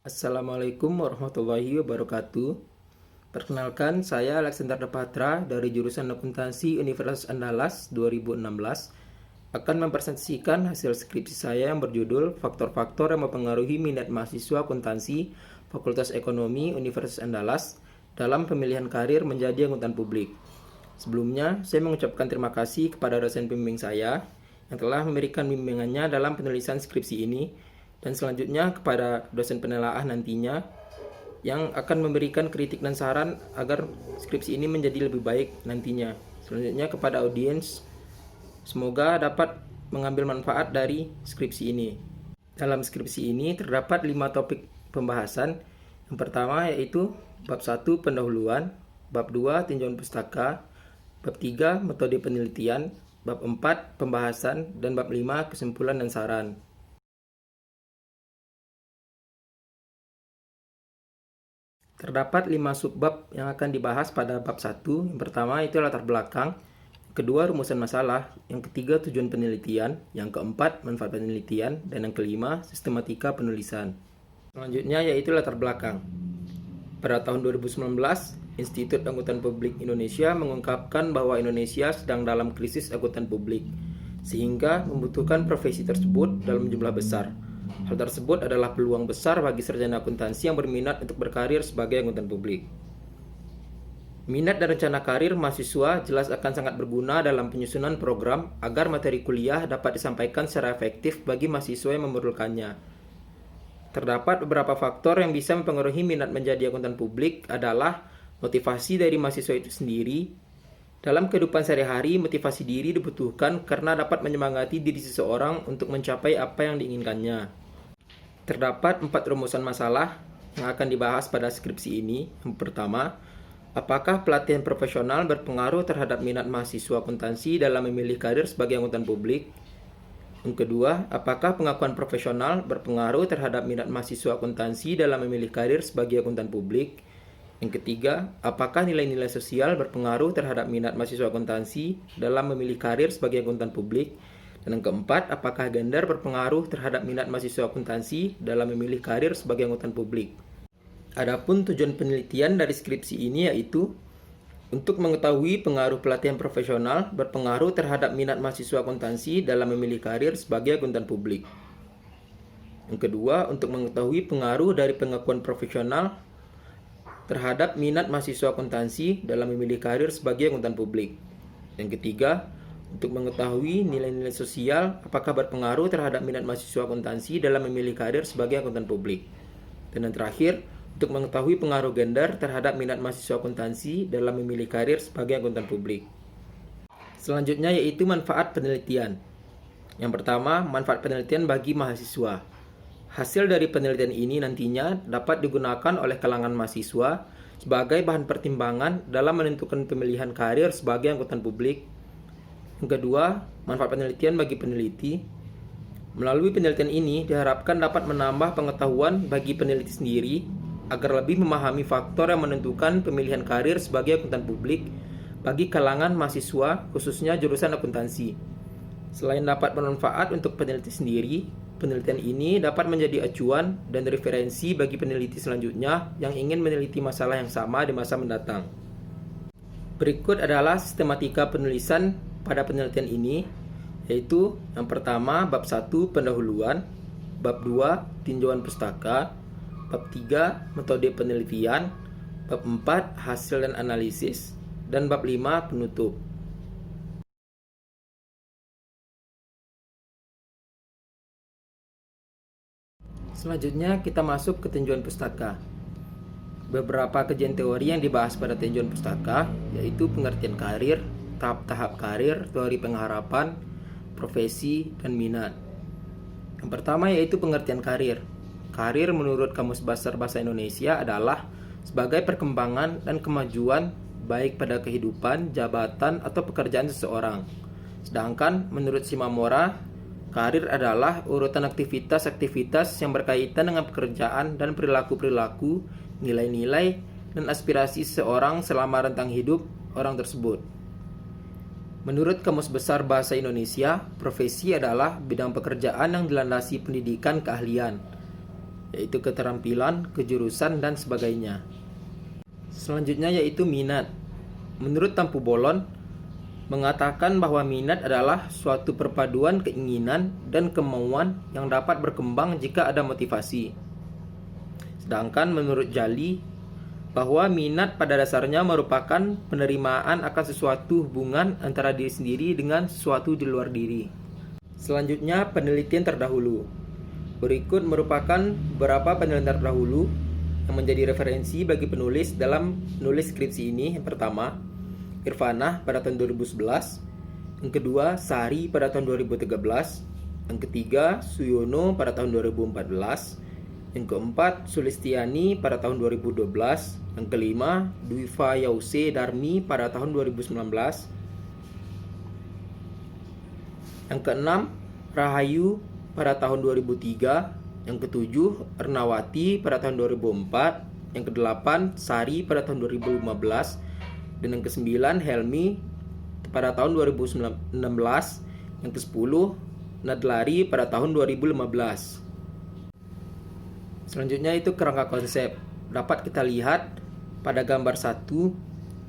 Assalamualaikum warahmatullahi wabarakatuh. Perkenalkan, saya Alexander Depatra dari jurusan Akuntansi Universitas Andalas 2016 akan mempresentasikan hasil skripsi saya yang berjudul Faktor-faktor yang mempengaruhi minat mahasiswa akuntansi Fakultas Ekonomi Universitas Andalas dalam pemilihan karir menjadi akuntan publik. Sebelumnya, saya mengucapkan terima kasih kepada dosen pembimbing saya yang telah memberikan bimbingannya dalam penulisan skripsi ini, dan selanjutnya kepada dosen penelaah nantinya yang akan memberikan kritik dan saran agar skripsi ini menjadi lebih baik nantinya. Selanjutnya kepada audiens, semoga dapat mengambil manfaat dari skripsi ini. Dalam skripsi ini terdapat 5 topik pembahasan. Yang pertama yaitu bab 1 pendahuluan, bab 2 tinjauan pustaka, bab 3 metode penelitian, bab 4 pembahasan, dan bab 5 kesimpulan dan saran. Terdapat 5 subbab yang akan dibahas pada bab 1. Yang pertama itu latar belakang, yang kedua rumusan masalah, yang ketiga tujuan penelitian, yang keempat manfaat penelitian, dan yang kelima sistematika penulisan. Selanjutnya yaitu latar belakang. Pada tahun 2019, Institut Akuntan Publik Indonesia mengungkapkan bahwa Indonesia sedang dalam krisis akuntan publik, sehingga membutuhkan profesi tersebut dalam jumlah besar. Hal tersebut adalah peluang besar bagi sarjana akuntansi yang berminat untuk berkarir sebagai akuntan publik. Minat dan rencana karir mahasiswa jelas akan sangat berguna dalam penyusunan program agar materi kuliah dapat disampaikan secara efektif bagi mahasiswa yang memerlukannya. Terdapat beberapa faktor yang bisa mempengaruhi minat menjadi akuntan publik adalah motivasi dari mahasiswa itu sendiri. Dalam kehidupan sehari-hari, motivasi diri dibutuhkan karena dapat menyemangati diri seseorang untuk mencapai apa yang diinginkannya. Terdapat 4 rumusan masalah yang akan dibahas pada skripsi ini. Yang pertama, apakah pelatihan profesional berpengaruh terhadap minat mahasiswa akuntansi dalam memilih karir sebagai akuntan publik? Yang kedua, apakah pengakuan profesional berpengaruh terhadap minat mahasiswa akuntansi dalam memilih karir sebagai akuntan publik? Yang ketiga, apakah nilai-nilai sosial berpengaruh terhadap minat mahasiswa akuntansi dalam memilih karir sebagai akuntan publik? Dan yang keempat, apakah gender berpengaruh terhadap minat mahasiswa akuntansi dalam memilih karir sebagai akuntan publik? Adapun tujuan penelitian dari skripsi ini yaitu untuk mengetahui pengaruh pelatihan profesional berpengaruh terhadap minat mahasiswa akuntansi dalam memilih karir sebagai akuntan publik. Yang kedua, untuk mengetahui pengaruh dari pengakuan profesional terhadap minat mahasiswa akuntansi dalam memilih karir sebagai akuntan publik. Yang ketiga, untuk mengetahui nilai-nilai sosial apakah berpengaruh terhadap minat mahasiswa akuntansi dalam memilih karir sebagai akuntan publik. Dan yang terakhir, untuk mengetahui pengaruh gender terhadap minat mahasiswa akuntansi dalam memilih karir sebagai akuntan publik. Selanjutnya yaitu manfaat penelitian. Yang pertama, manfaat penelitian bagi mahasiswa. Hasil dari penelitian ini nantinya dapat digunakan oleh kalangan mahasiswa sebagai bahan pertimbangan dalam menentukan pemilihan karir sebagai akuntan publik. Yang kedua, manfaat penelitian bagi peneliti. Melalui penelitian ini diharapkan dapat menambah pengetahuan bagi peneliti sendiri agar lebih memahami faktor yang menentukan pemilihan karir sebagai akuntan publik bagi kalangan mahasiswa khususnya jurusan akuntansi. Selain dapat bermanfaat untuk peneliti sendiri, penelitian ini dapat menjadi acuan dan referensi bagi peneliti selanjutnya yang ingin meneliti masalah yang sama di masa mendatang. Berikut adalah sistematika penulisan pada penelitian ini, yaitu yang pertama bab 1 pendahuluan, bab 2 tinjauan pustaka, bab 3 metode penelitian, bab 4 hasil dan analisis, dan bab 5 penutup. Selanjutnya kita masuk ke tinjauan pustaka. Beberapa kajian teori yang dibahas pada tinjauan pustaka yaitu pengertian karir, tahap-tahap karir, teori pengharapan, profesi, dan minat. Yang pertama yaitu pengertian karir. Karir menurut Kamus Besar Bahasa Indonesia adalah sebagai perkembangan dan kemajuan baik pada kehidupan, jabatan, atau pekerjaan seseorang. Sedangkan menurut Shimamura, karir adalah urutan aktivitas-aktivitas yang berkaitan dengan pekerjaan dan perilaku-perilaku, nilai-nilai, dan aspirasi seseorang selama rentang hidup orang tersebut. Menurut Kamus Besar Bahasa Indonesia, profesi adalah bidang pekerjaan yang dilandasi pendidikan keahlian. yaitu keterampilan, kejurusan, dan sebagainya. Selanjutnya yaitu minat. Menurut Tampu Bolon, mengatakan bahwa minat adalah suatu perpaduan keinginan dan kemauan yang dapat berkembang jika ada motivasi. Sedangkan menurut Jali, bahwa minat pada dasarnya merupakan penerimaan akan sesuatu hubungan antara diri sendiri dengan sesuatu di luar diri. Selanjutnya, penelitian terdahulu. Berikut merupakan beberapa penelitian terdahulu yang menjadi referensi bagi penulis dalam menulis skripsi ini. Yang pertama, Irfanah pada tahun 2011. Yang kedua, Sari pada tahun 2013. Yang ketiga, Suyono pada tahun 2014. Yang keempat, Sulistiani pada tahun 2012. Yang kelima, Dwiva Yause Darmi pada tahun 2019. Yang keenam, Rahayu pada tahun 2003. Yang ketujuh, Ernawati pada tahun 2004. Yang kedelapan, Sari pada tahun 2015. Dan yang kesembilan, Helmi pada tahun 2016. Yang kesepuluh, Nadlari pada tahun 2015. Selanjutnya itu kerangka konsep. Dapat kita lihat pada gambar 1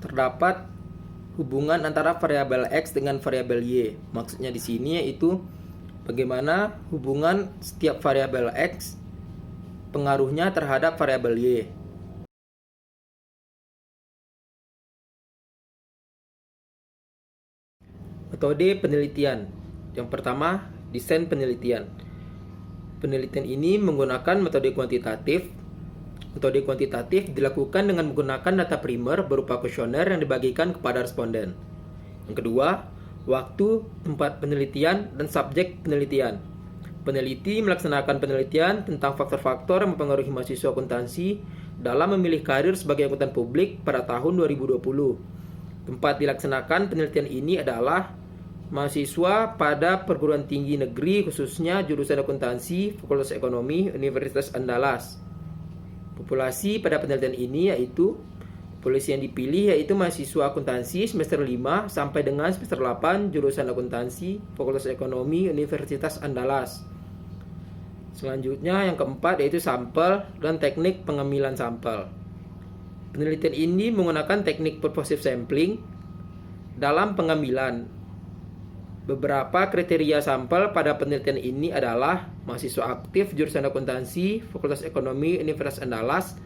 terdapat hubungan antara variabel X dengan variabel Y. Maksudnya di sini yaitu bagaimana hubungan setiap variabel X pengaruhnya terhadap variabel Y. Metode penelitian. Yang pertama, desain penelitian. Penelitian ini menggunakan metode kuantitatif. Metode kuantitatif dilakukan dengan menggunakan data primer berupa kuesioner yang dibagikan kepada responden. Yang kedua, waktu, tempat penelitian, dan subjek penelitian. Peneliti melaksanakan penelitian tentang faktor-faktor yang mempengaruhi mahasiswa akuntansi dalam memilih karir sebagai akuntan publik pada tahun 2020. Tempat dilaksanakan penelitian ini adalah mahasiswa pada perguruan tinggi negeri, khususnya jurusan akuntansi, Fakultas Ekonomi, Universitas Andalas. Populasi pada penelitian ini yaitu populasi yang dipilih yaitu mahasiswa akuntansi semester 5 sampai dengan semester 8 jurusan akuntansi, Fakultas Ekonomi, Universitas Andalas. Selanjutnya yang keempat yaitu sampel dan teknik pengambilan sampel. Penelitian ini menggunakan teknik purposive sampling dalam pengambilan. Beberapa kriteria sampel pada penelitian ini adalah mahasiswa aktif jurusan akuntansi, Fakultas Ekonomi, Universitas Andalas,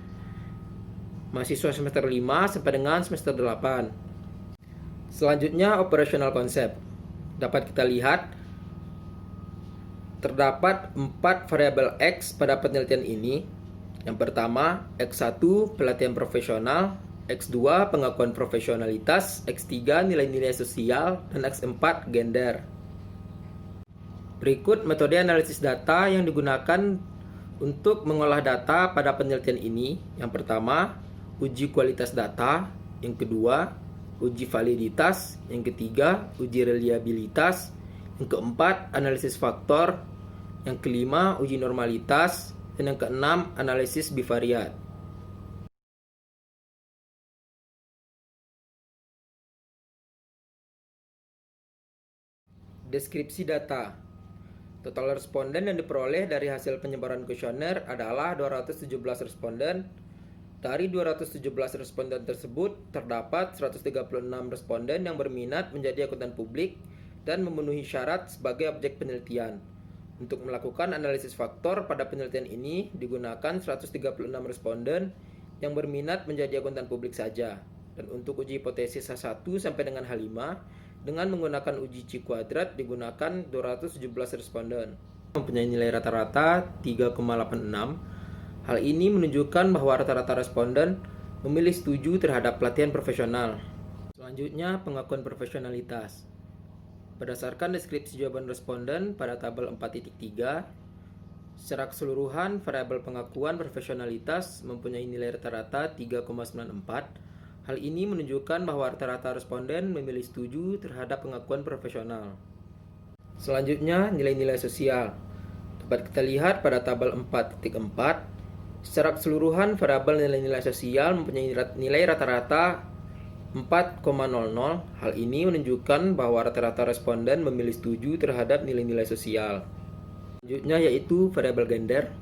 mahasiswa semester 5 sampai dengan semester 8. Selanjutnya, operational konsep. Dapat kita lihat, terdapat 4 variabel X pada penelitian ini. Yang pertama, X1 pelatihan profesional, X2 pengakuan profesionalitas, X3 nilai-nilai sosial, dan X4 gender. Berikut metode analisis data yang digunakan untuk mengolah data pada penelitian ini. Yang pertama, uji kualitas data. Yang kedua, uji validitas. Yang ketiga, uji reliabilitas. Yang keempat, analisis faktor. Yang kelima, uji normalitas. Dan yang keenam, analisis bivariat. Deskripsi data. Total responden yang diperoleh dari hasil penyebaran kuesioner adalah 217 responden. Dari 217 responden tersebut, terdapat 136 responden yang berminat menjadi akuntan publik dan memenuhi syarat sebagai objek penelitian. Untuk melakukan analisis faktor pada penelitian ini digunakan 136 responden yang berminat menjadi akuntan publik saja. Dan untuk uji hipotesis H1 sampai dengan H5 dengan menggunakan uji C kuadrat digunakan 217 responden. Mempunyai nilai rata-rata 3,86. Hal ini menunjukkan bahwa rata-rata responden memilih setuju terhadap pelatihan profesional. Selanjutnya, pengakuan profesionalitas. Berdasarkan deskripsi jawaban responden pada tabel 4.3, secara keseluruhan variabel pengakuan profesionalitas mempunyai nilai rata-rata 3,94. Hal ini menunjukkan bahwa rata-rata responden memilih setuju terhadap pengakuan profesional. Selanjutnya, nilai-nilai sosial. Dapat kita lihat pada tabel 4.4, secara keseluruhan variabel nilai-nilai sosial mempunyai nilai rata-rata 4,00. Hal ini menunjukkan bahwa rata-rata responden memilih setuju terhadap nilai-nilai sosial. Selanjutnya yaitu variabel gender.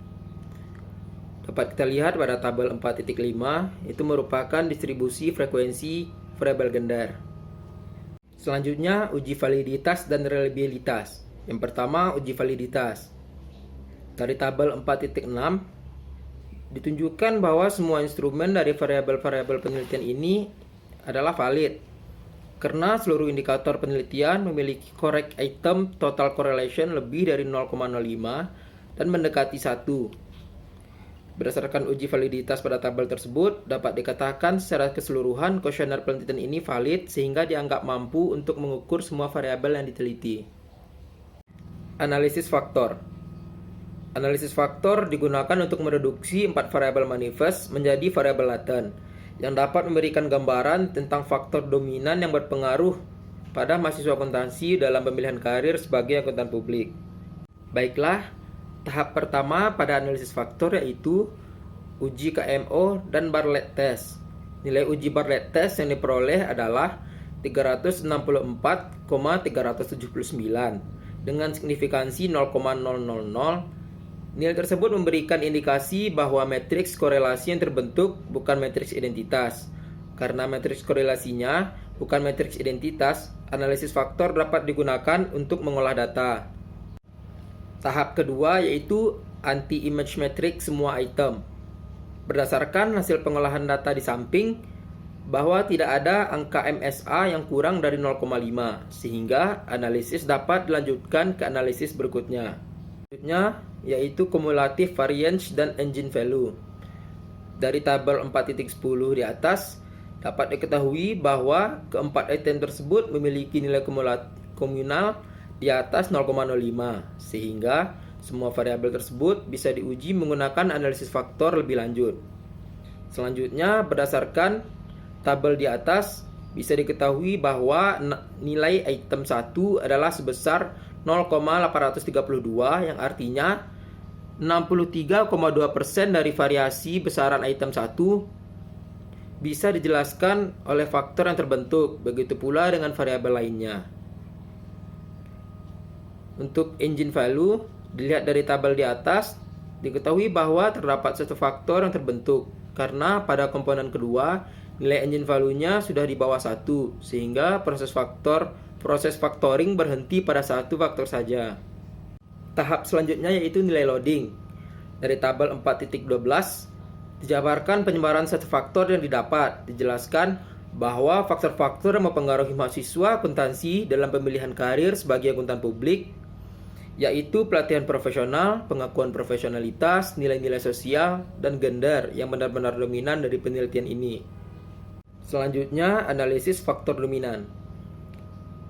Dapat kita lihat pada tabel 4.5 itu merupakan distribusi frekuensi variabel gender. Selanjutnya uji validitas dan reliabilitas. Yang pertama uji validitas. Dari tabel 4.6 ditunjukkan bahwa semua instrumen dari variabel-variabel penelitian ini adalah valid karena seluruh indikator penelitian memiliki correct item total correlation lebih dari 0,05 dan mendekati 1. Berdasarkan uji validitas pada tabel tersebut, dapat dikatakan secara keseluruhan kuesioner penelitian ini valid sehingga dianggap mampu untuk mengukur semua variabel yang diteliti. Analisis faktor. Analisis faktor digunakan untuk mereduksi 4 variabel manifest menjadi variabel laten yang dapat memberikan gambaran tentang faktor dominan yang berpengaruh pada mahasiswa akuntansi dalam pemilihan karir sebagai akuntan publik. Baiklah, tahap pertama pada analisis faktor yaitu uji KMO dan Bartlett test. Nilai uji Bartlett test yang diperoleh adalah 364,379 dengan signifikansi 0,000. Nilai tersebut memberikan indikasi bahwa matriks korelasi yang terbentuk bukan matriks identitas. Karena matriks korelasinya bukan matriks identitas, analisis faktor dapat digunakan untuk mengolah data. Tahap kedua yaitu anti-image matrix semua item. Berdasarkan hasil pengolahan data di samping, bahwa tidak ada angka MSA yang kurang dari 0,5, sehingga analisis dapat dilanjutkan ke analisis berikutnya. Selanjutnya yaitu cumulative variance dan engine value. Dari tabel 4.10 di atas dapat diketahui bahwa keempat item tersebut memiliki nilai komunal di atas 0,05 sehingga semua variabel tersebut bisa diuji menggunakan analisis faktor lebih lanjut. Selanjutnya berdasarkan tabel di atas bisa diketahui bahwa nilai item 1 adalah sebesar 0,832 yang artinya 63,2% dari variasi besaran item 1 bisa dijelaskan oleh faktor yang terbentuk, begitu pula dengan variabel lainnya. Untuk engine value, dilihat dari tabel di atas, diketahui bahwa terdapat satu faktor yang terbentuk karena pada komponen kedua nilai engine value-nya sudah di bawah 1 sehingga proses factoring berhenti pada satu faktor saja. Tahap selanjutnya yaitu nilai loading. Dari tabel 4.12 dijabarkan penyebaran satu faktor yang didapat. Dijelaskan bahwa faktor-faktor yang mempengaruhi mahasiswa akuntansi dalam pemilihan karir sebagai akuntan publik yaitu pelatihan profesional, pengakuan profesionalitas, nilai-nilai sosial, dan gender yang benar-benar dominan dari penelitian ini. Selanjutnya, analisis faktor dominan.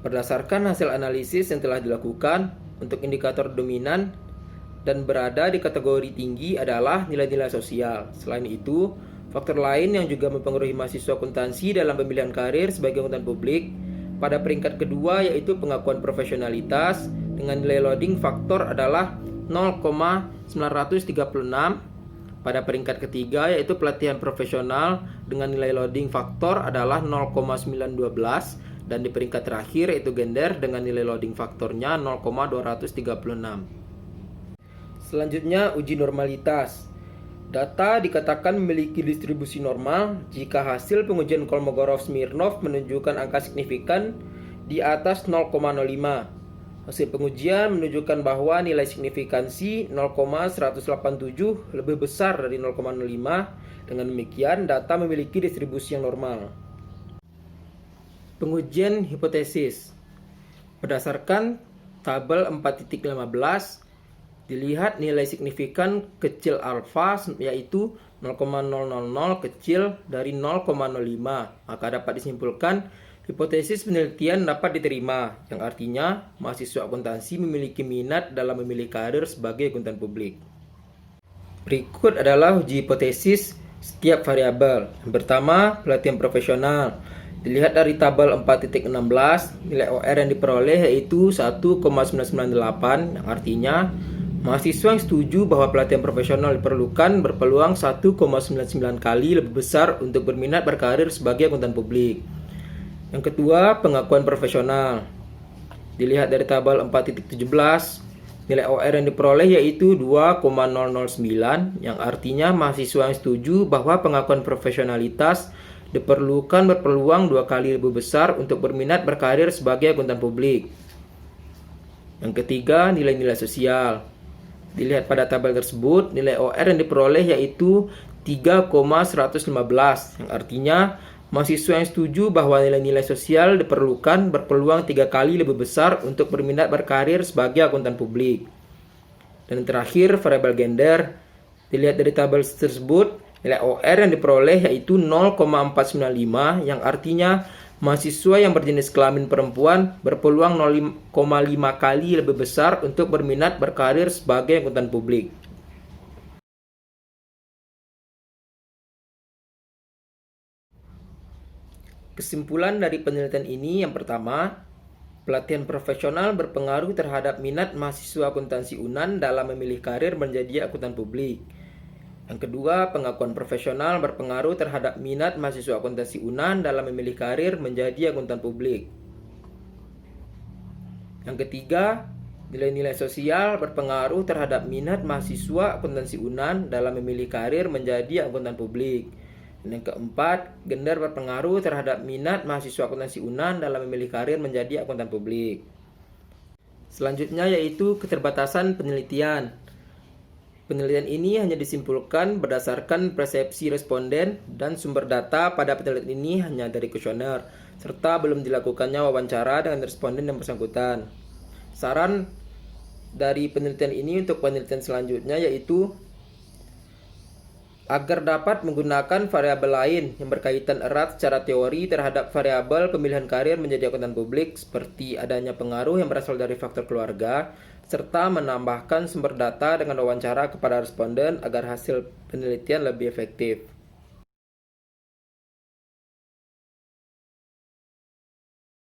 Berdasarkan hasil analisis yang telah dilakukan untuk indikator dominan dan berada di kategori tinggi adalah nilai-nilai sosial. Selain itu, faktor lain yang juga mempengaruhi mahasiswa akuntansi dalam pemilihan karir sebagai akuntan publik pada peringkat kedua yaitu pengakuan profesionalitas dengan nilai loading faktor adalah 0,936. Pada peringkat ketiga yaitu pelatihan profesional dengan nilai loading faktor adalah 0,912 dan di peringkat terakhir yaitu gender dengan nilai loading faktornya 0,236. Selanjutnya uji normalitas. Data dikatakan memiliki distribusi normal jika hasil pengujian Kolmogorov-Smirnov menunjukkan angka signifikan di atas 0,05. Hasil pengujian menunjukkan bahwa nilai signifikansi 0,187 lebih besar dari 0,05. Dengan demikian, data memiliki distribusi yang normal. Pengujian hipotesis. Berdasarkan tabel 4.15, dilihat nilai signifikan kecil alfa yaitu 0,000 kecil dari 0,05. Maka dapat disimpulkan hipotesis penelitian dapat diterima, yang artinya mahasiswa akuntansi memiliki minat dalam memilih karir sebagai akuntan publik. Berikut adalah uji hipotesis setiap variabel. Yang pertama, pelatihan profesional. Dilihat dari tabel 4.16, nilai OR yang diperoleh yaitu 1,998, yang artinya mahasiswa yang setuju bahwa pelatihan profesional diperlukan berpeluang 1,99 kali lebih besar untuk berminat berkarir sebagai akuntan publik. Yang kedua, pengakuan profesional. Dilihat dari tabel 4.17, Nilai OR yang diperoleh yaitu 2,009, yang artinya mahasiswa yang setuju bahwa pengakuan profesionalitas diperlukan berpeluang 2 kali lebih besar untuk berminat berkarir sebagai akuntan publik. Yang ketiga, nilai-nilai sosial. Dilihat pada tabel tersebut, nilai OR yang diperoleh yaitu 3,115, yang artinya mahasiswa yang setuju bahwa nilai-nilai sosial diperlukan berpeluang 3 kali lebih besar untuk berminat berkarir sebagai akuntan publik. Dan terakhir, variabel gender. Dilihat dari tabel tersebut, nilai OR yang diperoleh yaitu 0,495, yang artinya mahasiswa yang berjenis kelamin perempuan berpeluang 0,5 kali lebih besar untuk berminat berkarir sebagai akuntan publik. Kesimpulan dari penelitian ini yang pertama, pelatihan profesional berpengaruh terhadap minat mahasiswa akuntansi UNAN dalam memilih karir menjadi akuntan publik. Yang kedua, pengakuan profesional berpengaruh terhadap minat mahasiswa akuntansi UNAN dalam memilih karir menjadi akuntan publik. Yang ketiga, nilai-nilai sosial berpengaruh terhadap minat mahasiswa akuntansi UNAN dalam memilih karir menjadi akuntan publik. Dan yang keempat, gender berpengaruh terhadap minat mahasiswa akuntansi UNAN dalam memilih karir menjadi akuntan publik. Selanjutnya yaitu keterbatasan penelitian. Penelitian ini hanya disimpulkan berdasarkan persepsi responden dan sumber data pada penelitian ini hanya dari kuesioner, serta belum dilakukannya wawancara dengan responden yang bersangkutan. Saran dari penelitian ini untuk penelitian selanjutnya yaitu agar dapat menggunakan variabel lain yang berkaitan erat secara teori terhadap variabel pemilihan karir menjadi akuntan publik, seperti adanya pengaruh yang berasal dari faktor keluarga, serta menambahkan sumber data dengan wawancara kepada responden agar hasil penelitian lebih efektif.